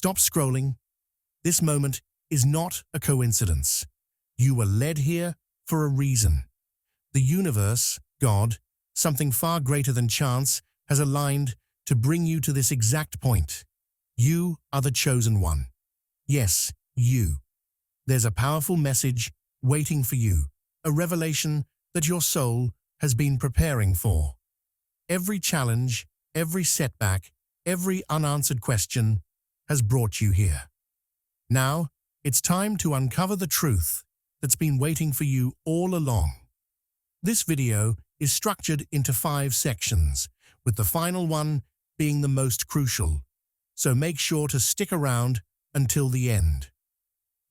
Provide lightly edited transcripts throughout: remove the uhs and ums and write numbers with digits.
Stop scrolling. This moment is not a coincidence. You were led here for a reason. The universe, God, something far greater than chance, has aligned to bring you to this exact point. You are the chosen one. Yes, you. There's a powerful message waiting for you, a revelation that your soul has been preparing for. Every challenge, every setback, every unanswered question has brought you here. Now, it's time to uncover the truth that's been waiting for you all along. This video is structured into 5 sections, with the final one being the most crucial, so make sure to stick around until the end.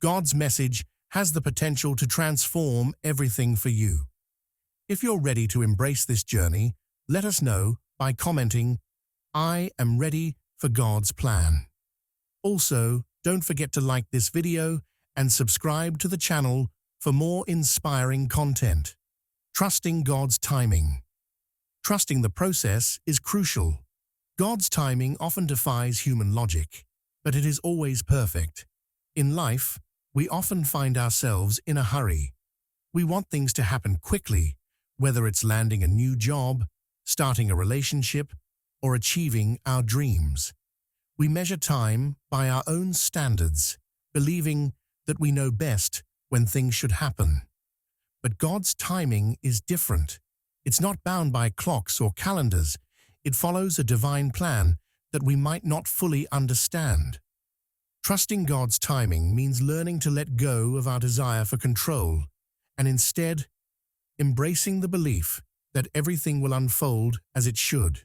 God's message has the potential to transform everything for you. If you're ready to embrace this journey, let us know by commenting, "I am ready for God's plan." Also, don't forget to like this video and subscribe to the channel for more inspiring content. Trusting God's timing. Trusting the process is crucial. God's timing often defies human logic, but it is always perfect. In life, we often find ourselves in a hurry. We want things to happen quickly, whether it's landing a new job, starting a relationship, or achieving our dreams. We measure time by our own standards, believing that we know best when things should happen. But God's timing is different. It's not bound by clocks or calendars. It follows a divine plan that we might not fully understand. Trusting God's timing means learning to let go of our desire for control and instead embracing the belief that everything will unfold as it should.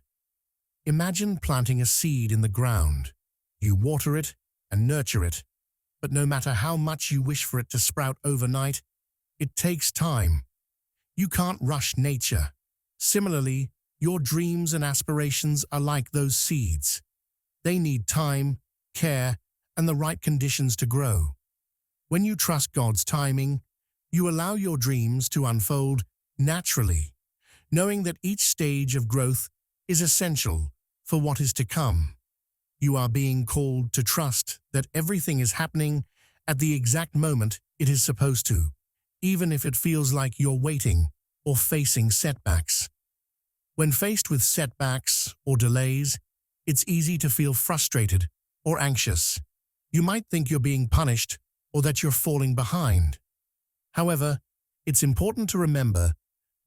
Imagine planting a seed in the ground. You water it and nurture it, but no matter how much you wish for it to sprout overnight, it takes time. You can't rush nature. Similarly, your dreams and aspirations are like those seeds. They need time, care, and the right conditions to grow. When you trust God's timing, you allow your dreams to unfold naturally, knowing that each stage of growth is essential for what is to come. You are being called to trust that everything is happening at the exact moment it is supposed to, even if it feels like you're waiting or facing setbacks. When faced with setbacks or delays, it's easy to feel frustrated or anxious. You might think you're being punished or that you're falling behind. However, it's important to remember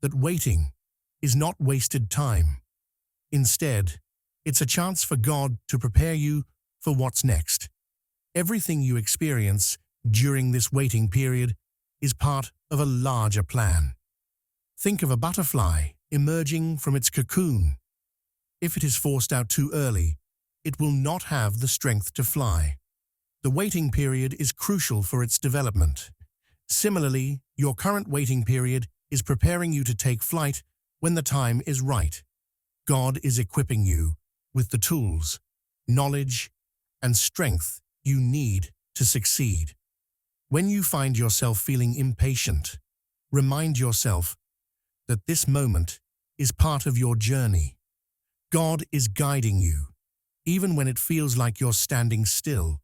that waiting is not wasted time. Instead, it's a chance for God to prepare you for what's next. Everything you experience during this waiting period is part of a larger plan. Think of a butterfly emerging from its cocoon. If it is forced out too early, it will not have the strength to fly. The waiting period is crucial for its development. Similarly, your current waiting period is preparing you to take flight when the time is right. God is equipping you with the tools, knowledge, and strength you need to succeed. When you find yourself feeling impatient, remind yourself that this moment is part of your journey. God is guiding you, even when it feels like you're standing still.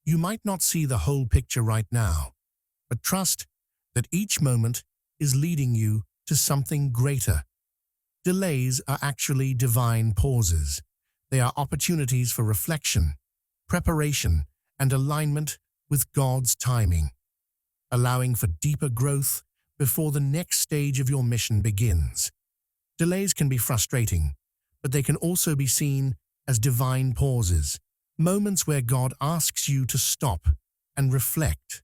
You might not see the whole picture right now, but trust that each moment is leading you to something greater. Delays are actually divine pauses. They are opportunities for reflection, preparation, and alignment with God's timing, allowing for deeper growth before the next stage of your mission begins. Delays can be frustrating, but they can also be seen as divine pauses, moments where God asks you to stop and reflect.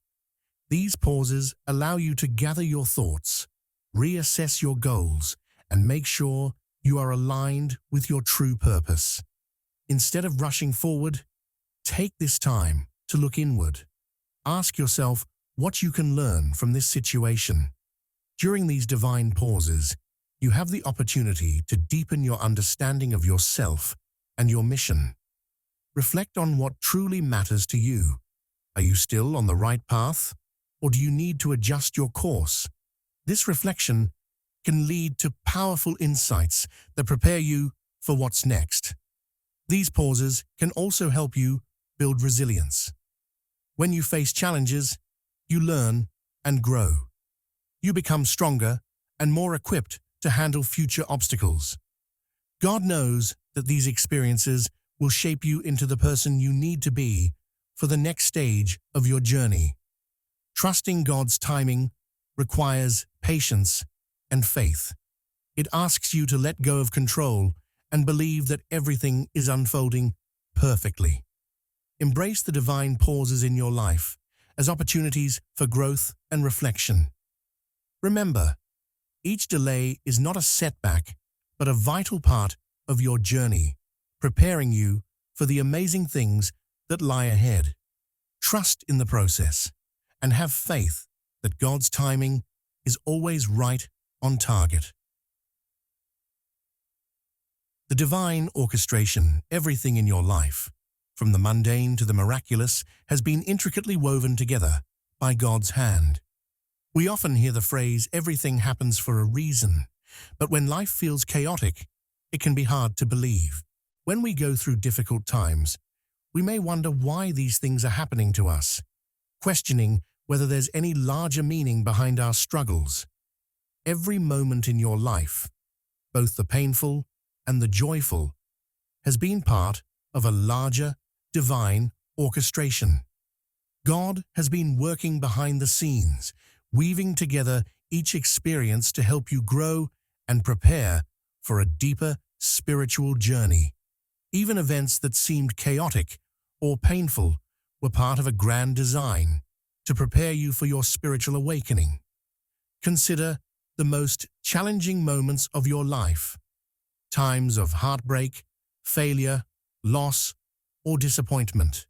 These pauses allow you to gather your thoughts, reassess your goals, and make sure you are aligned with your true purpose. Instead of rushing forward, take this time to look inward. Ask yourself what you can learn from this situation. During these divine pauses, you have the opportunity to deepen your understanding of yourself and your mission. Reflect on what truly matters to you. Are you still on the right path, or do you need to adjust your course? This reflection can lead to powerful insights that prepare you for what's next. These pauses can also help you build resilience. When you face challenges, you learn and grow. You become stronger and more equipped to handle future obstacles. God knows that these experiences will shape you into the person you need to be for the next stage of your journey. Trusting God's timing requires patience and faith. It asks you to let go of control and believe that everything is unfolding perfectly. Embrace the divine pauses in your life as opportunities for growth and reflection. Remember, each delay is not a setback, but a vital part of your journey, preparing you for the amazing things that lie ahead. Trust in the process and have faith that God's timing is always right on target. The divine orchestration, everything in your life, from the mundane to the miraculous, has been intricately woven together by God's hand. We often hear the phrase, "everything happens for a reason," but when life feels chaotic, it can be hard to believe. When we go through difficult times, we may wonder why these things are happening to us, questioning whether there's any larger meaning behind our struggles. Every moment in your life, both the painful and the joyful, has been part of a larger, divine orchestration. God has been working behind the scenes, weaving together each experience to help you grow and prepare for a deeper spiritual journey. Even events that seemed chaotic or painful were part of a grand design to prepare you for your spiritual awakening. Consider the most challenging moments of your life, times of heartbreak, failure, loss, or disappointment.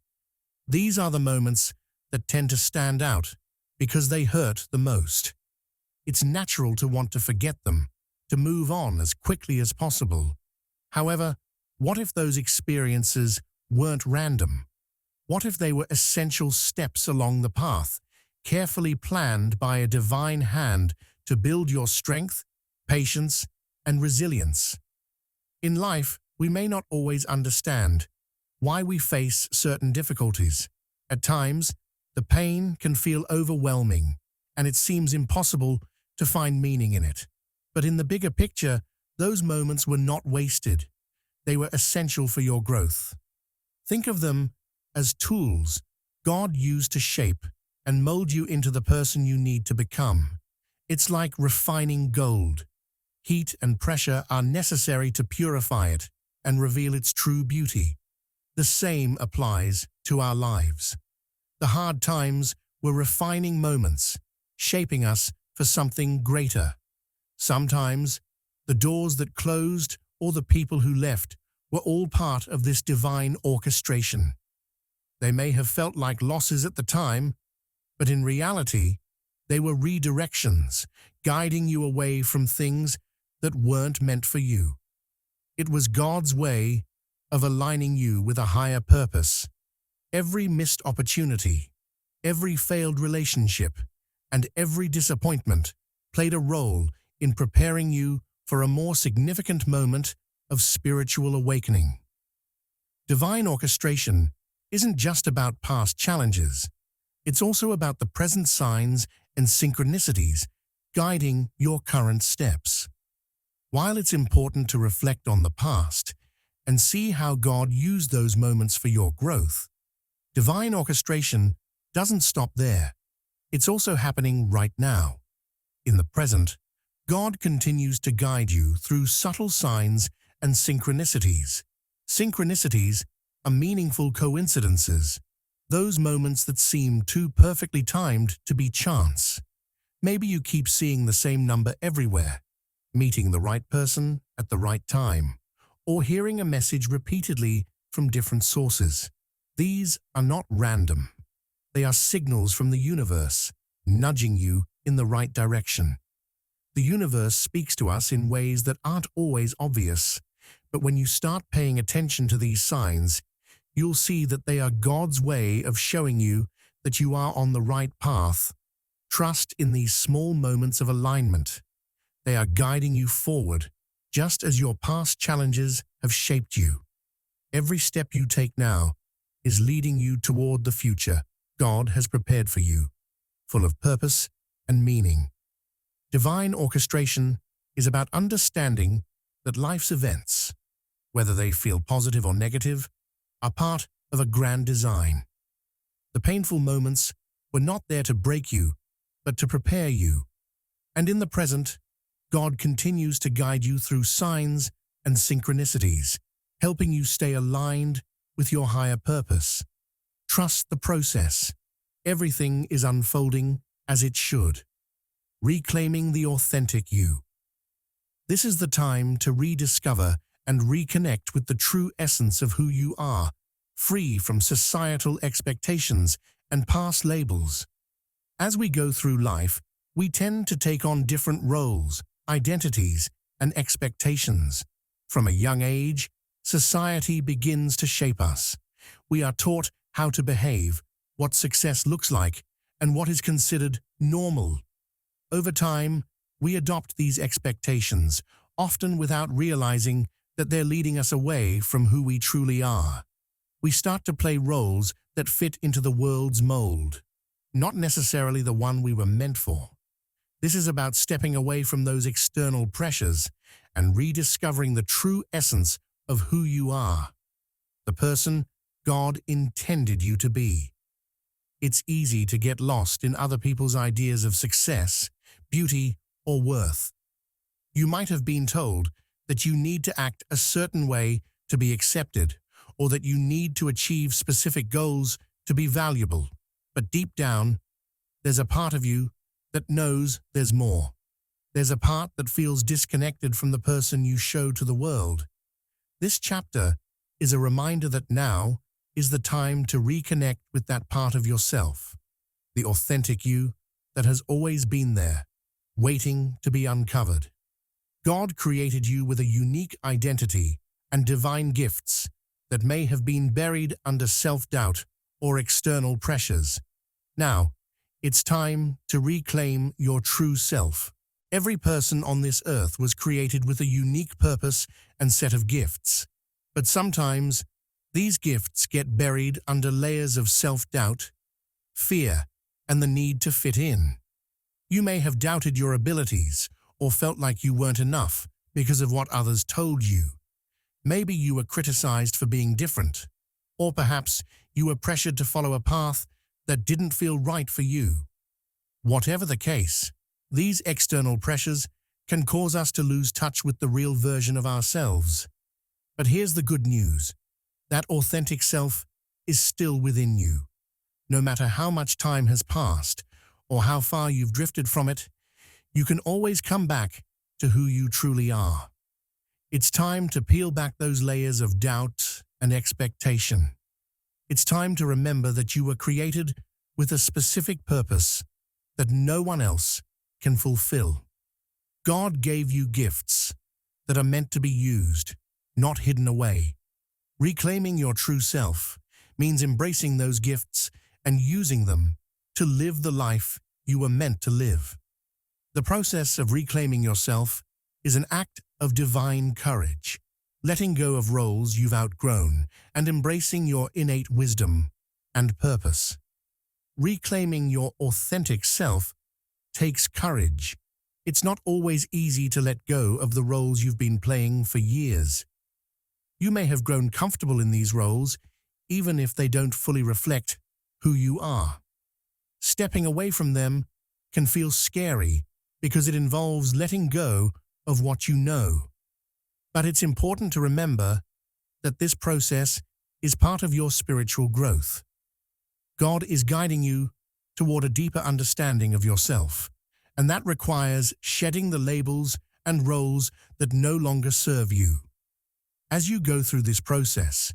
These are the moments that tend to stand out because they hurt the most. It's natural to want to forget them, to move on as quickly as possible. However, what if those experiences weren't random? What if they were essential steps along the path, carefully planned by a divine hand to build your strength, patience, and resilience? In life, we may not always understand why we face certain difficulties. At times, the pain can feel overwhelming, and it seems impossible to find meaning in it. But in the bigger picture, those moments were not wasted. They were essential for your growth. Think of them as tools God used to shape and mold you into the person you need to become. It's like refining gold. Heat and pressure are necessary to purify it and reveal its true beauty. The same applies to our lives. The hard times were refining moments, shaping us for something greater. Sometimes, the doors that closed or the people who left were all part of this divine orchestration. They may have felt like losses at the time, but in reality, they were redirections, guiding you away from things that weren't meant for you. It was God's way of aligning you with a higher purpose. Every missed opportunity, every failed relationship, and every disappointment played a role in preparing you for a more significant moment of spiritual awakening. Divine orchestration isn't just about past challenges. It's also about the present signs and synchronicities guiding your current steps. While it's important to reflect on the past and see how God used those moments for your growth, divine orchestration doesn't stop there. It's also happening right now. In the present, God continues to guide you through subtle signs and synchronicities. Synchronicities are meaningful coincidences, those moments that seem too perfectly timed to be chance. Maybe you keep seeing the same number everywhere, meeting the right person at the right time, or hearing a message repeatedly from different sources. These are not random. They are signals from the universe, nudging you in the right direction. The universe speaks to us in ways that aren't always obvious, but when you start paying attention to these signs, you'll see that they are God's way of showing you that you are on the right path. Trust in these small moments of alignment. They are guiding you forward, just as your past challenges have shaped you. Every step you take now is leading you toward the future God has prepared for you, full of purpose and meaning. Divine orchestration is about understanding that life's events, whether they feel positive or negative, are part of a grand design. The painful moments were not there to break you, but to prepare you. And in the present, God continues to guide you through signs and synchronicities, helping you stay aligned with your higher purpose. Trust the process. Everything is unfolding as it should. Reclaiming the authentic you. This is the time to rediscover and reconnect with the true essence of who you are, free from societal expectations and past labels. As we go through life, we tend to take on different roles, identities, and expectations. From a young age, society begins to shape us. We are taught how to behave, what success looks like, and what is considered normal. Over time, we adopt these expectations, often without realizing that they're leading us away from who we truly are. We start to play roles that fit into the world's mold, not necessarily the one we were meant for. This is about stepping away from those external pressures and rediscovering the true essence of who you are, the person God intended you to be. It's easy to get lost in other people's ideas of success, beauty, or worth. You might have been told that you need to act a certain way to be accepted, or that you need to achieve specific goals to be valuable. But deep down, there's a part of you that knows there's more. There's a part that feels disconnected from the person you show to the world. This chapter is a reminder that now is the time to reconnect with that part of yourself, the authentic you that has always been there, waiting to be uncovered. God created you with a unique identity and divine gifts that may have been buried under self-doubt or external pressures. Now, it's time to reclaim your true self. Every person on this earth was created with a unique purpose and set of gifts. But sometimes, these gifts get buried under layers of self-doubt, fear, and the need to fit in. You may have doubted your abilities or felt like you weren't enough because of what others told you. Maybe you were criticized for being different, or perhaps you were pressured to follow a path that didn't feel right for you. Whatever the case, these external pressures can cause us to lose touch with the real version of ourselves. But here's the good news. That authentic self is still within you. No matter how much time has passed or how far you've drifted from it, you can always come back to who you truly are. It's time to peel back those layers of doubt and expectation. It's time to remember that you were created with a specific purpose that no one else can fulfill. God gave you gifts that are meant to be used, not hidden away. Reclaiming your true self means embracing those gifts and using them to live the life you were meant to live. The process of reclaiming yourself is an act of divine courage, letting go of roles you've outgrown and embracing your innate wisdom and purpose. Reclaiming your authentic self takes courage. It's not always easy to let go of the roles you've been playing for years. You may have grown comfortable in these roles, even if they don't fully reflect who you are. Stepping away from them can feel scary because it involves letting go of what you know. But it's important to remember that this process is part of your spiritual growth. God is guiding you toward a deeper understanding of yourself, and that requires shedding the labels and roles that no longer serve you. As you go through this process,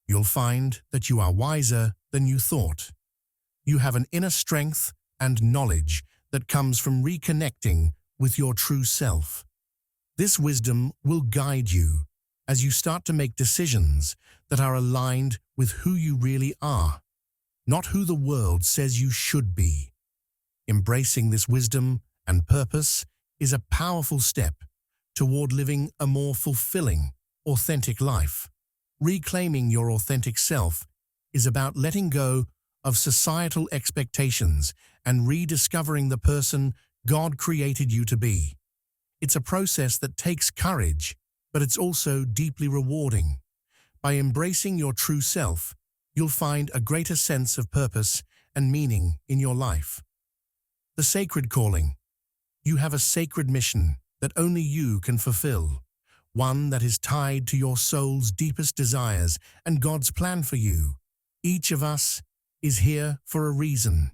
you'll find that you are wiser than you thought. You have an inner strength and knowledge that comes from reconnecting with your true self. This wisdom will guide you as you start to make decisions that are aligned with who you really are, not who the world says you should be. Embracing this wisdom and purpose is a powerful step toward living a more fulfilling, authentic life. Reclaiming your authentic self is about letting go of societal expectations and rediscovering the person God created you to be. It's a process that takes courage, but it's also deeply rewarding. By embracing your true self, you'll find a greater sense of purpose and meaning in your life. The sacred calling. You have a sacred mission that only you can fulfill, one that is tied to your soul's deepest desires and God's plan for you. Each of us is here for a reason.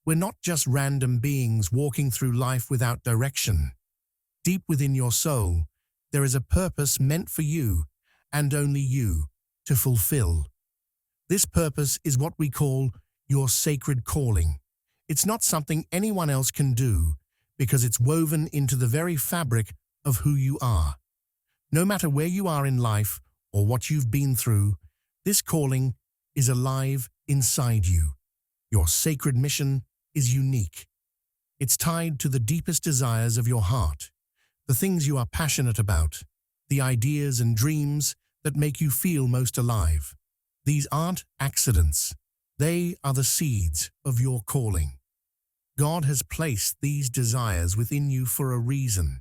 We're not just random beings walking through life without direction. Deep within your soul, there is a purpose meant for you, and only you, to fulfill. This purpose is what we call your sacred calling. It's not something anyone else can do, because it's woven into the very fabric of who you are. No matter where you are in life or what you've been through, this calling is alive inside you. Your sacred mission is unique. It's tied to the deepest desires of your heart, the things you are passionate about, the ideas and dreams that make you feel most alive. These aren't accidents. They are the seeds of your calling. God has placed these desires within you for a reason,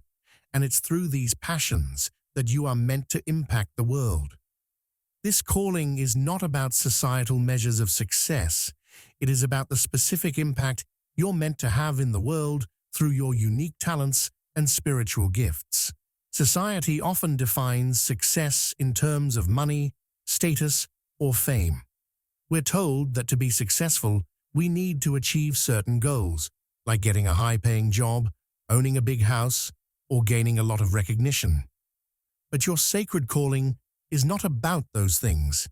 and it's through these passions that you are meant to impact the world. This calling is not about societal measures of success. It is about the specific impact you're meant to have in the world through your unique talents and spiritual gifts. Society often defines success in terms of money, status, or fame. We're told that to be successful, we need to achieve certain goals, like getting a high-paying job, owning a big house, or gaining a lot of recognition. But your sacred calling is not about those things.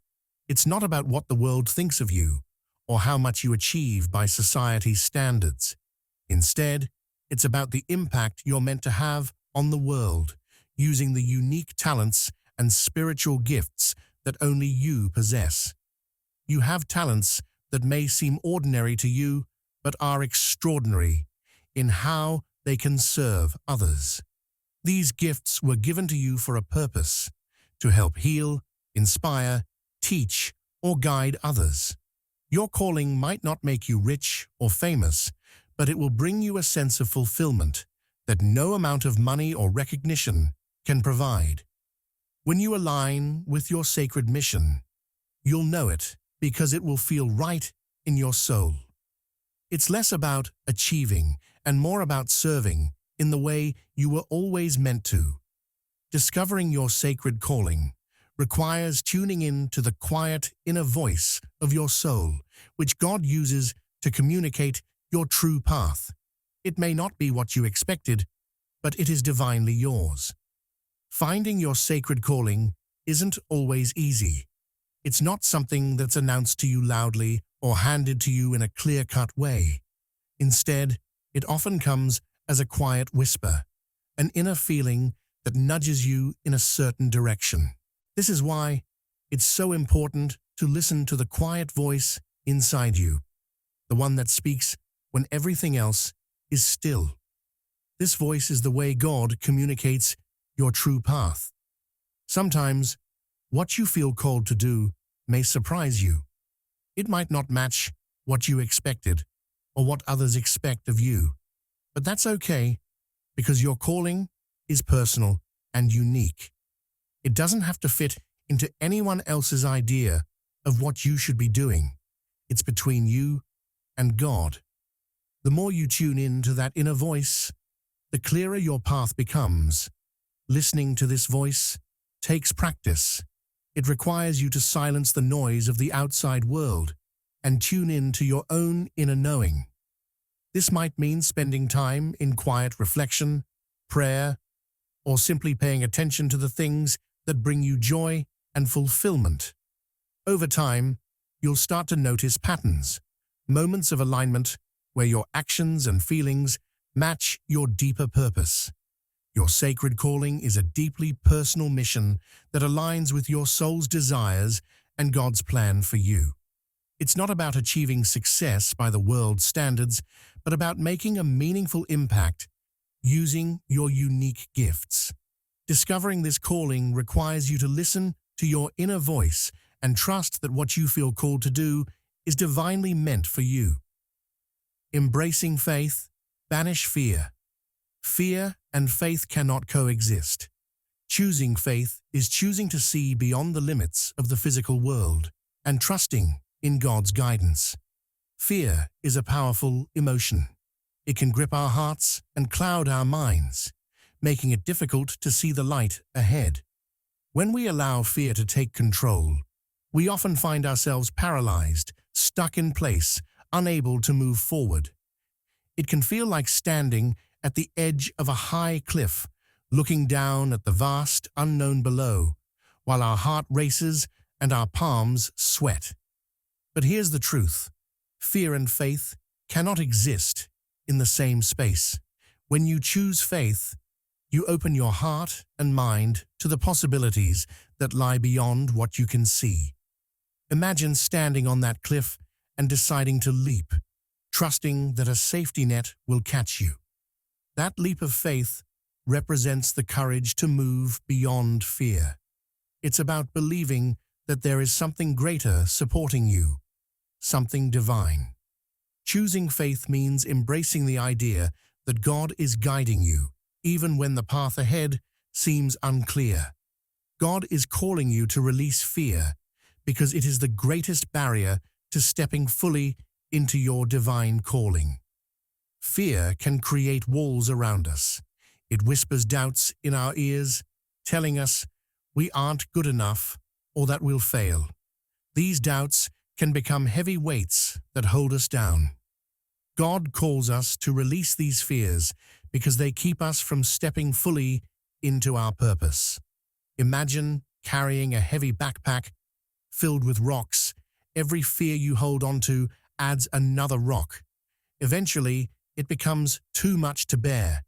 It's not about what the world thinks of you, or how much you achieve by society's standards. Instead, it's about the impact you're meant to have on the world, using the unique talents and spiritual gifts that only you possess. You have talents that may seem ordinary to you, but are extraordinary in how they can serve others. These gifts were given to you for a purpose, to help heal, inspire, teach, or guide others. Your calling might not make you rich or famous, but it will bring you a sense of fulfillment that no amount of money or recognition can provide. When you align with your sacred mission, you'll know it because it will feel right in your soul. It's less about achieving and more about serving in the way you were always meant to. Discovering your sacred calling requires tuning in to the quiet inner voice of your soul, which God uses to communicate your true path. It may not be what you expected, but it is divinely yours. Finding your sacred calling isn't always easy. It's not something that's announced to you loudly or handed to you in a clear-cut way. Instead, it often comes as a quiet whisper, an inner feeling that nudges you in a certain direction. This is why it's so important to listen to the quiet voice inside you, the one that speaks when everything else is still. This voice is the way God communicates your true path. Sometimes, what you feel called to do may surprise you. It might not match what you expected or what others expect of you. But that's okay, because your calling is personal and unique. It doesn't have to fit into anyone else's idea of what you should be doing. It's between you and God. The more you tune in to that inner voice, the clearer your path becomes. Listening to this voice takes practice. It requires you to silence the noise of the outside world and tune in to your own inner knowing. This might mean spending time in quiet reflection, prayer, or simply paying attention to the things that bring you joy and fulfillment. Over time, you'll start to notice patterns, moments of alignment where your actions and feelings match your deeper purpose. Your sacred calling is a deeply personal mission that aligns with your soul's desires and God's plan for you. It's not about achieving success by the world's standards, but about making a meaningful impact using your unique gifts. Discovering this calling requires you to listen to your inner voice and trust that what you feel called to do is divinely meant for you. Embracing faith, banish fear. Fear and faith cannot coexist. Choosing faith is choosing to see beyond the limits of the physical world and trusting in God's guidance. Fear is a powerful emotion. It can grip our hearts and cloud our minds, making it difficult to see the light ahead. When we allow fear to take control, we often find ourselves paralyzed, stuck in place, unable to move forward. It can feel like standing at the edge of a high cliff, looking down at the vast unknown below, while our heart races and our palms sweat. But here's the truth. Fear and faith cannot exist in the same space. When you choose faith, you open your heart and mind to the possibilities that lie beyond what you can see. Imagine standing on that cliff and deciding to leap, trusting that a safety net will catch you. That leap of faith represents the courage to move beyond fear. It's about believing that there is something greater supporting you, something divine. Choosing faith means embracing the idea that God is guiding you, even when the path ahead seems unclear. God is calling you to release fear because it is the greatest barrier to stepping fully into your divine calling. Fear can create walls around us. It whispers doubts in our ears, telling us we aren't good enough or that we'll fail. These doubts can become heavy weights that hold us down. God calls us to release these fears because they keep us from stepping fully into our purpose. Imagine carrying a heavy backpack filled with rocks. Every fear you hold onto adds another rock. Eventually, it becomes too much to bear.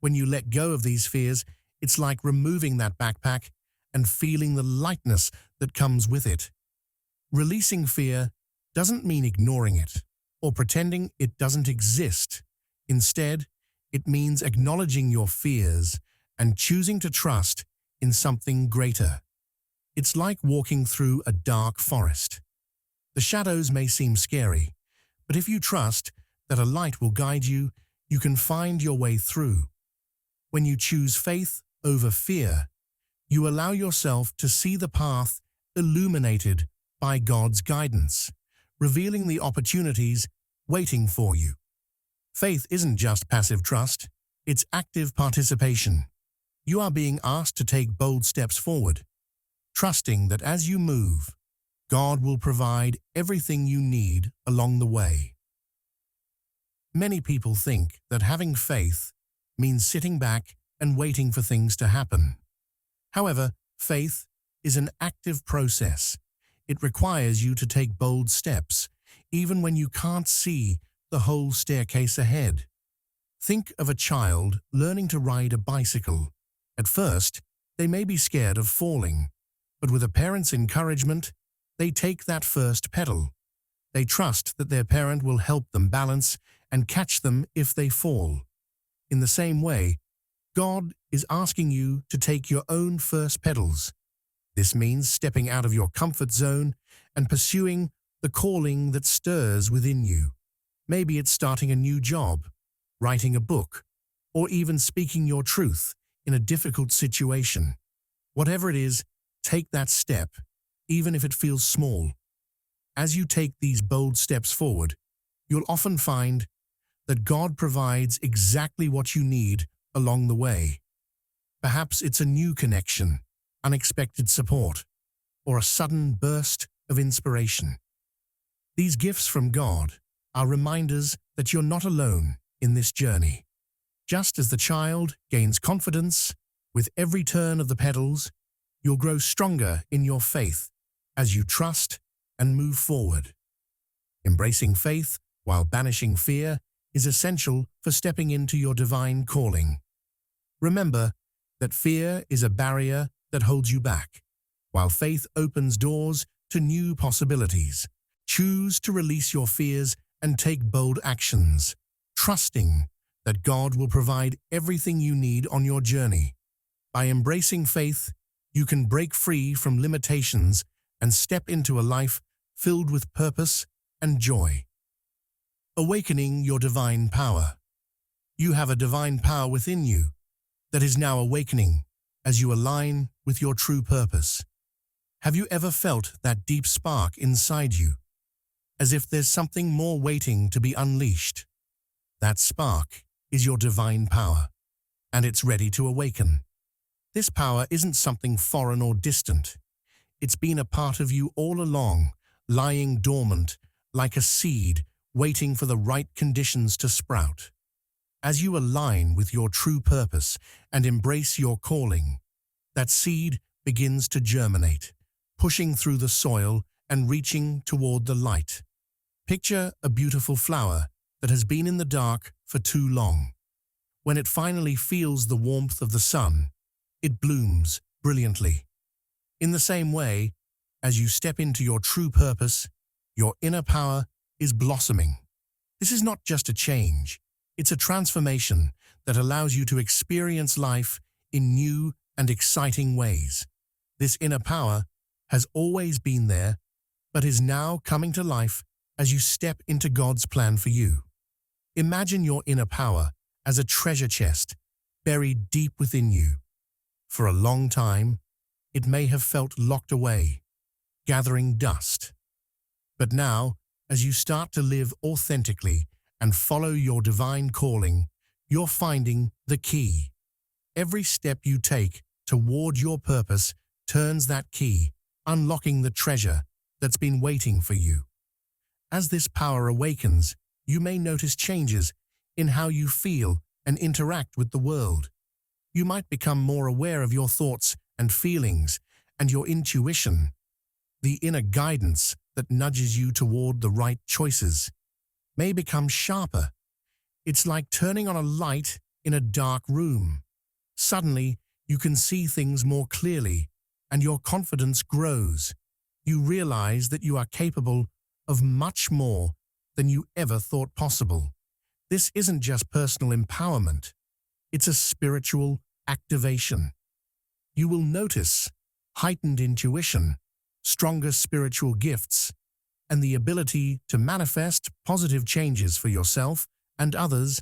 When you let go of these fears, it's like removing that backpack and feeling the lightness that comes with it. Releasing fear doesn't mean ignoring it or pretending it doesn't exist. Instead, it means acknowledging your fears and choosing to trust in something greater. It's like walking through a dark forest. The shadows may seem scary, but if you trust that a light will guide you, you can find your way through. When you choose faith over fear, you allow yourself to see the path illuminated by God's guidance, revealing the opportunities waiting for you. Faith isn't just passive trust, it's active participation. You are being asked to take bold steps forward, trusting that as you move, God will provide everything you need along the way. Many people think that having faith means sitting back and waiting for things to happen. However, faith is an active process. It requires you to take bold steps, even when you can't see the whole staircase ahead. Think of a child learning to ride a bicycle. At first, they may be scared of falling, but with a parent's encouragement, they take that first pedal. They trust that their parent will help them balance and catch them if they fall. In the same way, God is asking you to take your own first pedals. This means stepping out of your comfort zone and pursuing the calling that stirs within you. Maybe it's starting a new job, writing a book, or even speaking your truth in a difficult situation. Whatever it is, take that step, even if it feels small. As you take these bold steps forward, you'll often find that God provides exactly what you need along the way. Perhaps it's a new connection, unexpected support, or a sudden burst of inspiration. These gifts from God are reminders that you're not alone in this journey. Just as the child gains confidence with every turn of the pedals, you'll grow stronger in your faith as you trust and move forward. Embracing faith while banishing fear is essential for stepping into your divine calling. Remember that fear is a barrier that holds you back, while faith opens doors to new possibilities. Choose to release your fears and take bold actions, trusting that God will provide everything you need on your journey. By embracing faith, you can break free from limitations and step into a life filled with purpose and joy. Awakening your divine power. You have a divine power within you that is now awakening as you align with your true purpose. Have you ever felt that deep spark inside you, as if there's something more waiting to be unleashed? That spark is your divine power, and it's ready to awaken. This power isn't something foreign or distant. It's been a part of you all along, lying dormant like a seed, waiting for the right conditions to sprout. As you align with your true purpose and embrace your calling, that seed begins to germinate, pushing through the soil and reaching toward the light. Picture a beautiful flower that has been in the dark for too long. When it finally feels the warmth of the sun, it blooms brilliantly. In the same way, as you step into your true purpose, your inner power is blossoming. This is not just a change, it's a transformation that allows you to experience life in new and exciting ways. This inner power has always been there, but is now coming to life as you step into God's plan for you. Imagine your inner power as a treasure chest buried deep within you. For a long time, it may have felt locked away, gathering dust. But now, as you start to live authentically and follow your divine calling, you're finding the key. Every step you take toward your purpose turns that key, unlocking the treasure that's been waiting for you. As this power awakens, you may notice changes in how you feel and interact with the world. You might become more aware of your thoughts and feelings, and your intuition, the inner guidance that nudges you toward the right choices, may become sharper. It's like turning on a light in a dark room. Suddenly, you can see things more clearly, and your confidence grows. You realize that you are capable of much more than you ever thought possible. This isn't just personal empowerment, it's a spiritual activation. You will notice heightened intuition, stronger spiritual gifts, and the ability to manifest positive changes for yourself and others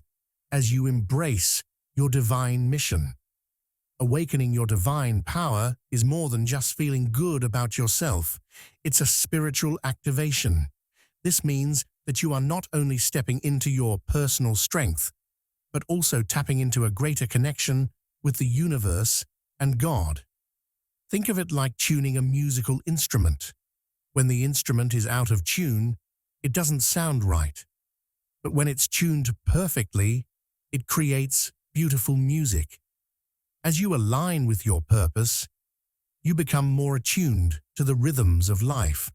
as you embrace your divine mission. Awakening your divine power is more than just feeling good about yourself. It's a spiritual activation. This means that you are not only stepping into your personal strength, but also tapping into a greater connection with the universe and God. Think of it like tuning a musical instrument. When the instrument is out of tune, it doesn't sound right. But when it's tuned perfectly, it creates beautiful music. As you align with your purpose, you become more attuned to the rhythms of life.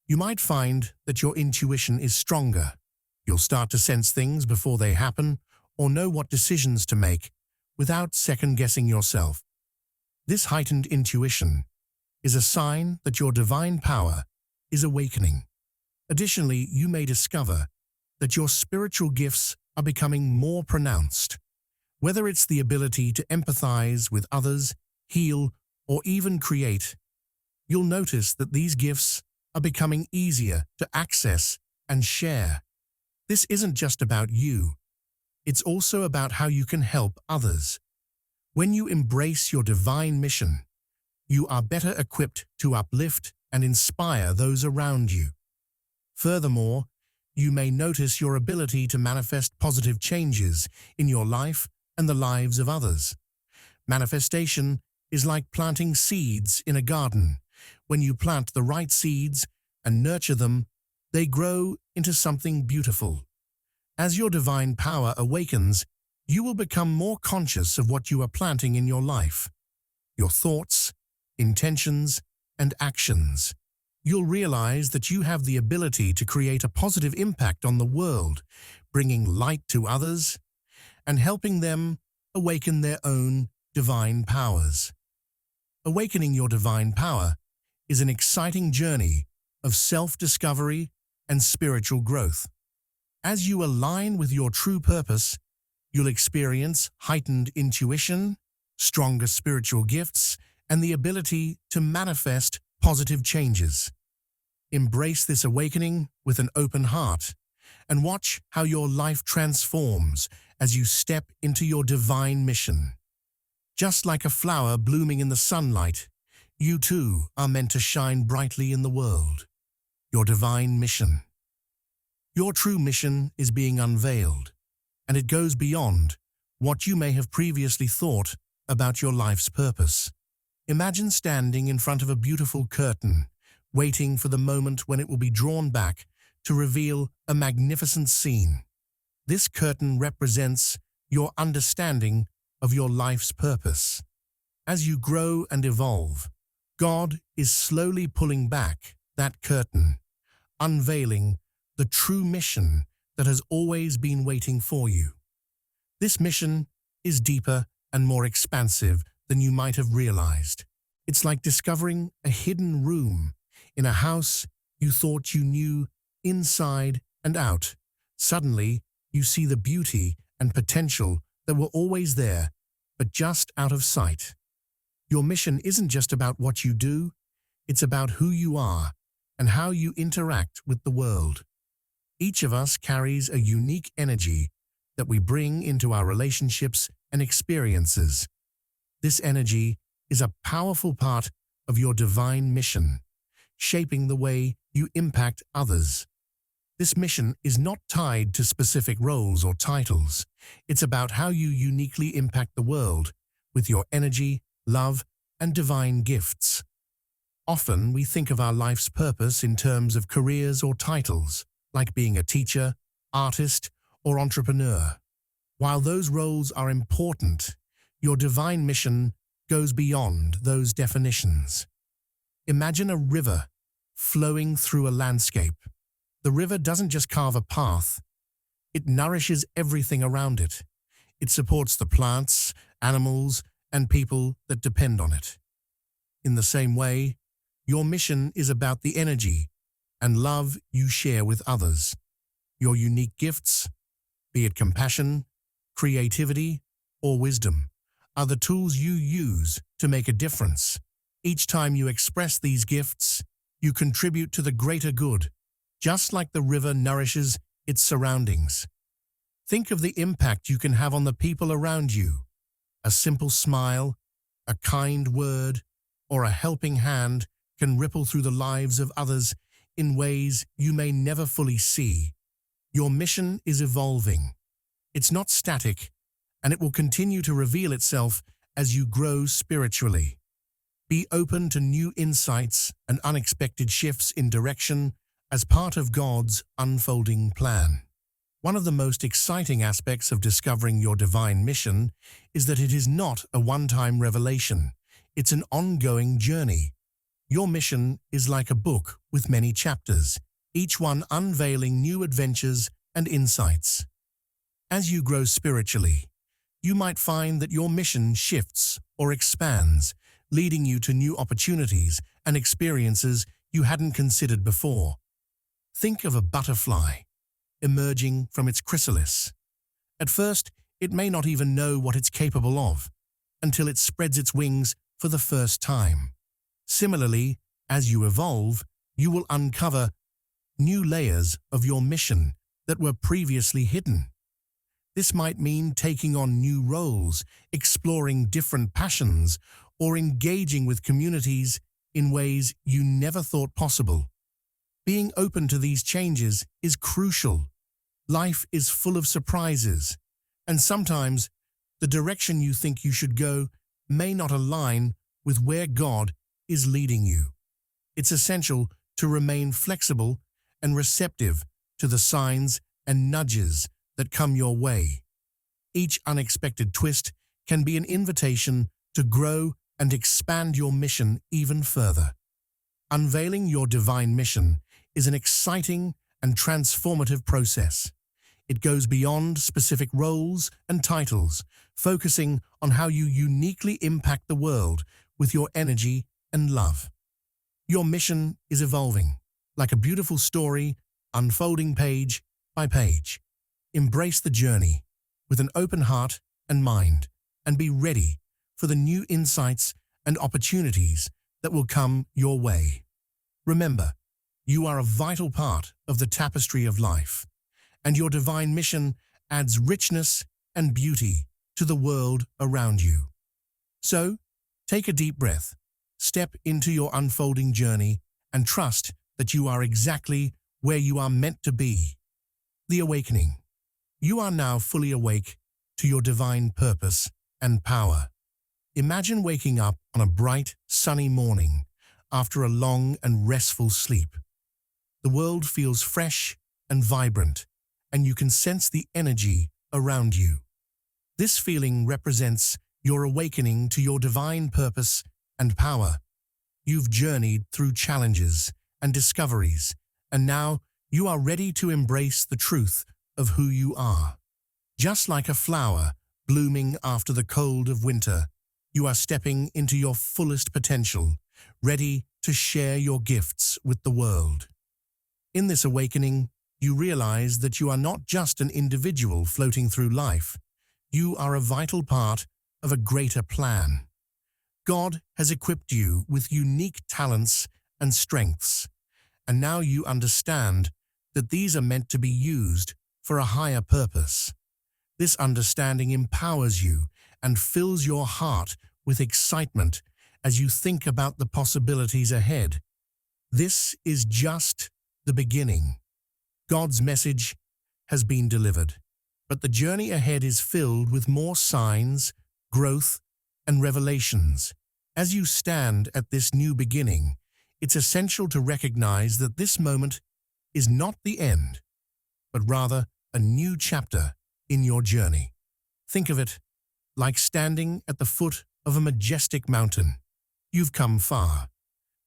You might find that your intuition is stronger. You'll start to sense things before they happen or know what decisions to make without second-guessing yourself. This heightened intuition is a sign that your divine power is awakening. Additionally, you may discover that your spiritual gifts are becoming more pronounced. Whether it's the ability to empathize with others, heal, or even create, you'll notice that these gifts are becoming easier to access and share. This isn't just about you. It's also about how you can help others. When you embrace your divine mission, you are better equipped to uplift and inspire those around you. Furthermore, you may notice your ability to manifest positive changes in your life and the lives of others. Manifestation is like planting seeds in a garden. When you plant the right seeds and nurture them, they grow into something beautiful. As your divine power awakens, you will become more conscious of what you are planting in your life, your thoughts, intentions, and actions. You'll realize that you have the ability to create a positive impact on the world, bringing light to others and helping them awaken their own divine powers. Awakening your divine power is an exciting journey of self-discovery and spiritual growth. As you align with your true purpose, you'll experience heightened intuition, stronger spiritual gifts, and the ability to manifest positive changes. Embrace this awakening with an open heart and watch how your life transforms as you step into your divine mission. Just like a flower blooming in the sunlight, you too are meant to shine brightly in the world. Your divine mission. Your true mission is being unveiled, and it goes beyond what you may have previously thought about your life's purpose. Imagine standing in front of a beautiful curtain, waiting for the moment when it will be drawn back to reveal a magnificent scene. This curtain represents your understanding of your life's purpose. As you grow and evolve, God is slowly pulling back that curtain, unveiling the true mission that has always been waiting for you. This mission is deeper and more expansive than you might have realized. It's like discovering a hidden room in a house you thought you knew inside and out. Suddenly, you see the beauty and potential that were always there, but just out of sight. Your mission isn't just about what you do, it's about who you are and how you interact with the world. Each of us carries a unique energy that we bring into our relationships and experiences. This energy is a powerful part of your divine mission, shaping the way you impact others. This mission is not tied to specific roles or titles. It's about how you uniquely impact the world with your energy, love, and divine gifts. Often we think of our life's purpose in terms of careers or titles, like being a teacher, artist, or entrepreneur. While those roles are important, your divine mission goes beyond those definitions. Imagine a river flowing through a landscape. The river doesn't just carve a path, it nourishes everything around it. It supports the plants, animals, and people that depend on it. In the same way, your mission is about the energy and love you share with others. Your unique gifts, be it compassion, creativity, or wisdom, are the tools you use to make a difference. Each time you express these gifts, you contribute to the greater good, just like the river nourishes its surroundings. Think of the impact you can have on the people around you. A simple smile, a kind word, or a helping hand can ripple through the lives of others in ways you may never fully see. Your mission is evolving. It's not static, and it will continue to reveal itself as you grow spiritually. Be open to new insights and unexpected shifts in direction as part of God's unfolding plan. One of the most exciting aspects of discovering your divine mission is that it is not a one-time revelation. It's an ongoing journey. Your mission is like a book with many chapters, each one unveiling new adventures and insights. As you grow spiritually, you might find that your mission shifts or expands, leading you to new opportunities and experiences you hadn't considered before. Think of a butterfly emerging from its chrysalis. At first, it may not even know what it's capable of until it spreads its wings for the first time. Similarly, as you evolve, you will uncover new layers of your mission that were previously hidden. This might mean taking on new roles, exploring different passions, or engaging with communities in ways you never thought possible. Being open to these changes is crucial. Life is full of surprises, and sometimes the direction you think you should go may not align with where God is leading you. It's essential to remain flexible and receptive to the signs and nudges that come your way. Each unexpected twist can be an invitation to grow and expand your mission even further. Unveiling your divine mission is an exciting and transformative process. It goes beyond specific roles and titles, focusing on how you uniquely impact the world with your energy and love. Your mission is evolving, like a beautiful story, unfolding page by page. Embrace the journey with an open heart and mind, and be ready for the new insights and opportunities that will come your way. Remember, you are a vital part of the tapestry of life, and your divine mission adds richness and beauty to the world around you. So, take a deep breath, step into your unfolding journey, and trust that you are exactly where you are meant to be. The awakening. You are now fully awake to your divine purpose and power. Imagine waking up on a bright, sunny morning after a long and restful sleep. The world feels fresh and vibrant, and you can sense the energy around you. This feeling represents your awakening to your divine purpose and power. You've journeyed through challenges and discoveries, and now you are ready to embrace the truth of who you are. Just like a flower blooming after the cold of winter, you are stepping into your fullest potential, ready to share your gifts with the world. In this awakening, you realize that you are not just an individual floating through life. You are a vital part of a greater plan. God has equipped you with unique talents and strengths, and now you understand that these are meant to be used for a higher purpose. This understanding empowers you and fills your heart with excitement as you think about the possibilities ahead. This is just the beginning. God's message has been delivered, but the journey ahead is filled with more signs, growth, and revelations. As you stand at this new beginning, it's essential to recognize that this moment is not the end, but rather a new chapter in your journey. Think of it like standing at the foot of a majestic mountain. You've come far,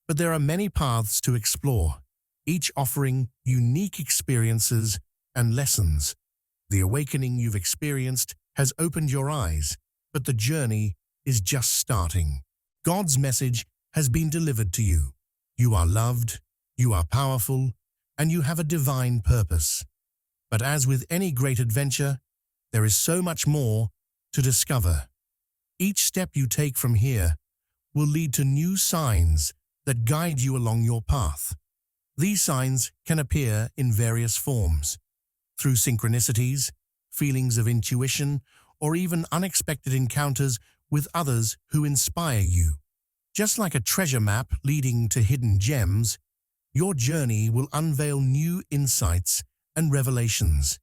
but there are many paths to explore, each offering unique experiences and lessons. The awakening you've experienced has opened your eyes, but the journey is just starting. God's message has been delivered to you. You are loved, you are powerful, and you have a divine purpose. But as with any great adventure, there is so much more to discover. Each step you take from here will lead to new signs that guide you along your path. These signs can appear in various forms, through synchronicities, feelings of intuition, or even unexpected encounters with others who inspire you. Just like a treasure map leading to hidden gems, your journey will unveil new insights and revelations.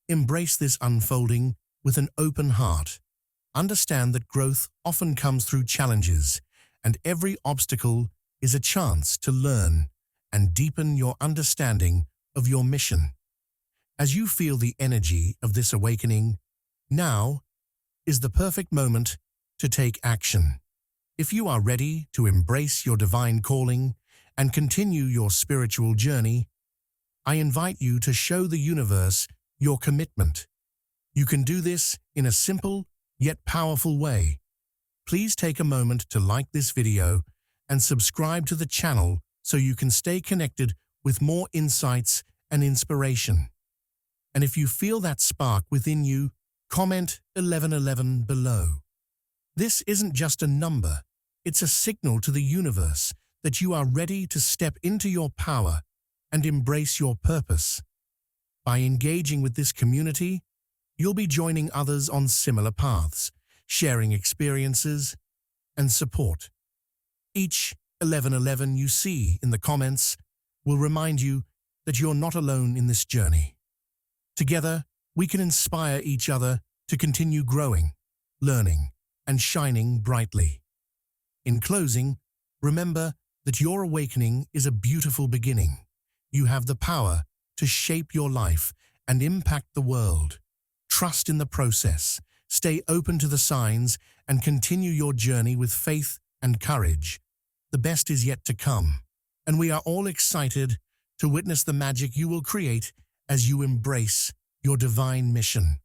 Embrace this unfolding with an open heart. Understand that growth often comes through challenges, and every obstacle is a chance to learn and deepen your understanding of your mission. As you feel the energy of this awakening, now is the perfect moment to take action. If you are ready to embrace your divine calling and continue your spiritual journey, I invite you to show the universe your commitment. You can do this in a simple yet powerful way. Please take a moment to like this video and subscribe to the channel so you can stay connected with more insights and inspiration. And if you feel that spark within you, comment 1111 below. This isn't just a number, it's a signal to the universe that you are ready to step into your power and embrace your purpose. By engaging with this community, you'll be joining others on similar paths, sharing experiences and support. Each 1111 you see in the comments will remind you that you're not alone in this journey. Together, we can inspire each other to continue growing, learning, and shining brightly. In closing, remember that your awakening is a beautiful beginning. You have the power to shape your life and impact the world. Trust in the process, stay open to the signs, and continue your journey with faith and courage. The best is yet to come, and we are all excited to witness the magic you will create as you embrace your divine mission.